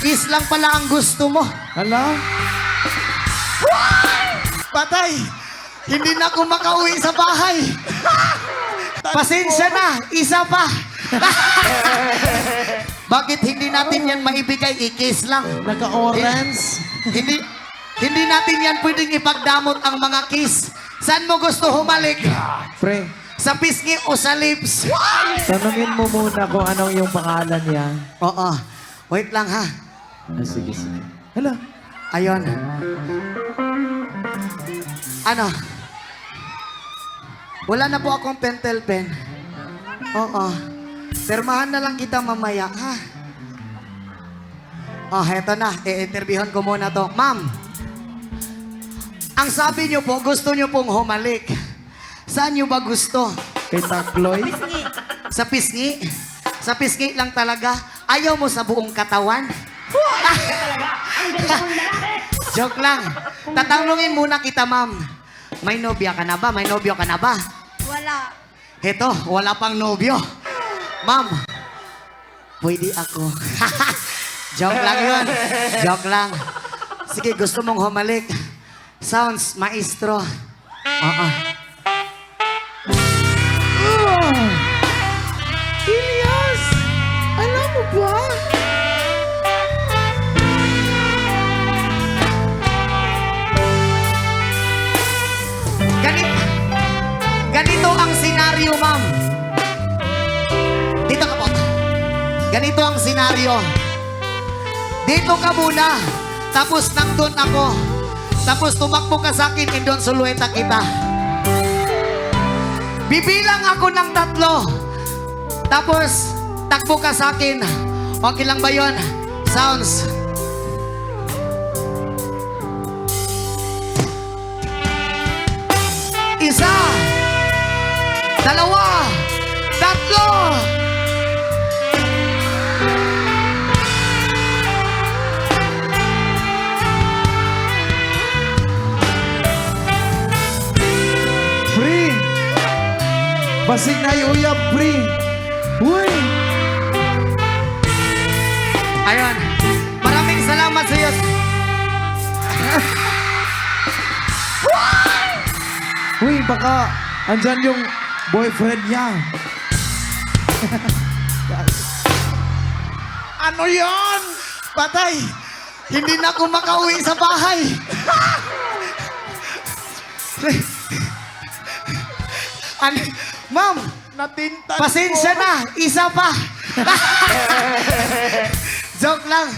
Kiss lang pala ang gusto mo. Hala? Patay! Hindi na ako makauwi sa bahay. Pasensya na, isa pa. Bakit hindi natin yan maibigay? I-kiss lang. Naka-orange. Hindi natin yan pwedeng ipagdamot ang mga kiss. Saan mo gusto humalik? Pre, Sa pisngi o sa lips? tanungin mo muna kung anong yung pangalan niya. Oo. Wait lang ha. Sige, sige. Hala? Ayon. Ano? Wala na po akong pentel pen. Oo. Permahan na lang kita mamaya, ha? Oh, heto na. I-interviewhan ko muna to. Ma'am, ang sabi niyo po, gusto niyo pong humalik. Saan niyo ba gusto? Kay Takloy? Sa pisngi? Sa pisngi lang talaga? Ayaw mo sa buong katawan? Joke lang. Tatanungin muna kita, ma'am. May nobya ka na ba? May nobyo ka na ba? Wala. Heto, wala pang nobyo. Ma'am, pwede ako. Joke lang yun. Joke lang. Sige, gusto mong humalik. Sounds, maestro. Oo. Ilyas! Alam mo ba? Ganito ang senaryo, ma'am. Dito ka po. Ganito ang senaryo. Dito ka muna. Tapos nandun ako. Tapos tumakbo ka sa akin, indon sulueta kita. Bibilang ako ng 3. Tapos, takbo ka sa akin. Okay lang ba yun? Sounds. Isa. 2. 3. Pre! Basig na uyab, pre! Uy! Ayun. Maraming salamat sa iyo. Uy, baka andyan yung boyfriend niya. Ano yon? Patay! Hindi na ako makauwi sa bahay. Ma'am, Natintan pasensya na. Isa pa. Joke lang.